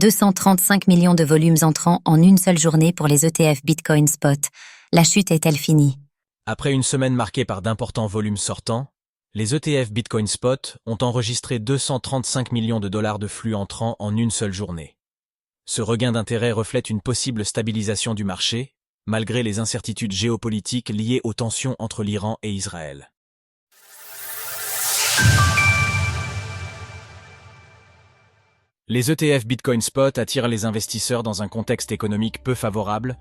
235 millions de volumes entrants en une seule journée pour les ETF Bitcoin Spot. La chute est-elle finie? Après une semaine marquée par d'importants volumes sortants, les ETF Bitcoin Spot ont enregistré 235 millions de dollars de flux entrants en une seule journée. Ce regain d'intérêt reflète une possible stabilisation du marché, malgré les incertitudes géopolitiques liées aux tensions entre l'Iran et Israël. Les ETF Bitcoin Spot attirent les investisseurs dans un contexte économique peu favorable.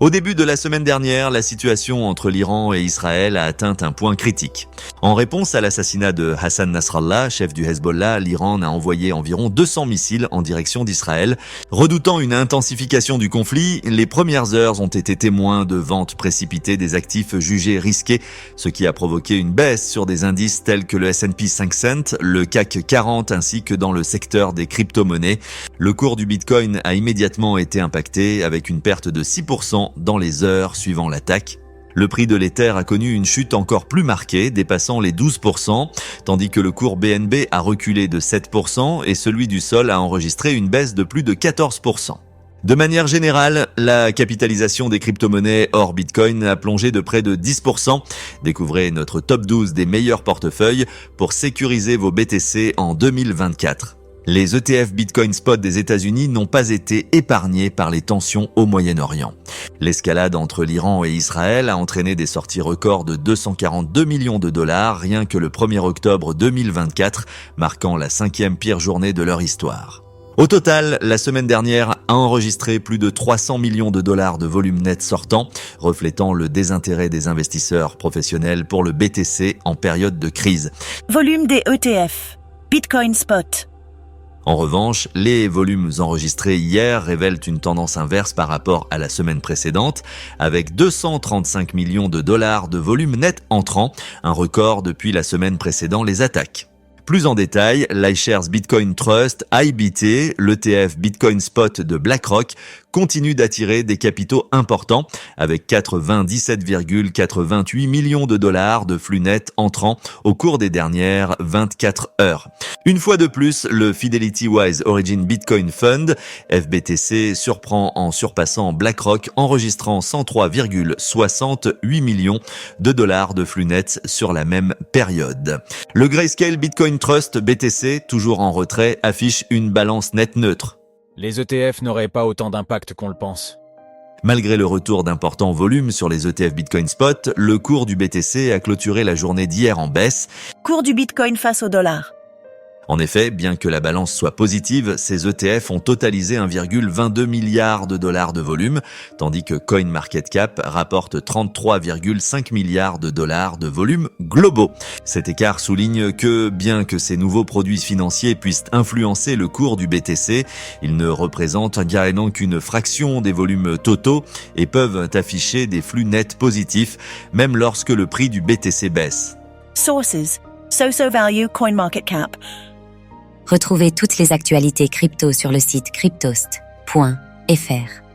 Au début de la semaine dernière, la situation entre l'Iran et Israël a atteint un point critique. En réponse à l'assassinat de Hassan Nasrallah, chef du Hezbollah, l'Iran a envoyé environ 200 missiles en direction d'Israël. Redoutant une intensification du conflit, les premières heures ont été témoins de ventes précipitées des actifs jugés risqués, ce qui a provoqué une baisse sur des indices tels que le S&P 500, le CAC 40 ainsi que dans le secteur des crypto-monnaies. Le cours du Bitcoin a immédiatement été impacté avec une perte de 6% dans les heures suivant l'attaque. Le prix de l'Ether a connu une chute encore plus marquée, dépassant les 12%, tandis que le cours BNB a reculé de 7% et celui du Sol a enregistré une baisse de plus de 14%. De manière générale, la capitalisation des crypto-monnaies hors Bitcoin a plongé de près de 10%. Découvrez notre top 12 des meilleurs portefeuilles pour sécuriser vos BTC en 2024. Les ETF Bitcoin Spot des États-Unis n'ont pas été épargnés par les tensions au Moyen-Orient. L'escalade entre l'Iran et Israël a entraîné des sorties records de 242 millions de dollars rien que le 1er octobre 2024, marquant la 5e pire journée de leur histoire. Au total, la semaine dernière a enregistré plus de 300 millions de dollars de volume net sortant, reflétant le désintérêt des investisseurs professionnels pour le BTC en période de crise. Volume des ETF Bitcoin Spot. En revanche, les volumes enregistrés hier révèlent une tendance inverse par rapport à la semaine précédente, avec 235 millions de dollars de volume net entrant, un record depuis la semaine précédant les attaques. Plus en détail, l'iShares Bitcoin Trust, IBT, l'ETF Bitcoin Spot de BlackRock, continue d'attirer des capitaux importants, avec 97,88 millions de dollars de flux net entrants au cours des dernières 24 heures. Une fois de plus, le Fidelity Wise Origin Bitcoin Fund, FBTC, surprend en surpassant BlackRock, enregistrant 103,68 millions de dollars de flux net sur la même période. Le Grayscale Bitcoin Trust, BTC, toujours en retrait, affiche une balance nette neutre. Les ETF n'auraient pas autant d'impact qu'on le pense. Malgré le retour d'importants volumes sur les ETF Bitcoin Spot, le cours du BTC a clôturé la journée d'hier en baisse. Cours du Bitcoin face au dollar. En effet, bien que la balance soit positive, ces ETF ont totalisé 1,22 milliard de dollars de volume, tandis que CoinMarketCap rapporte 33,5 milliards de dollars de volume globaux. Cet écart souligne que, bien que ces nouveaux produits financiers puissent influencer le cours du BTC, ils ne représentent carrément qu'une fraction des volumes totaux et peuvent afficher des flux nets positifs, même lorsque le prix du BTC baisse. Sources: SoSoValue, CoinMarketCap. Retrouvez toutes les actualités crypto sur le site cryptost.fr.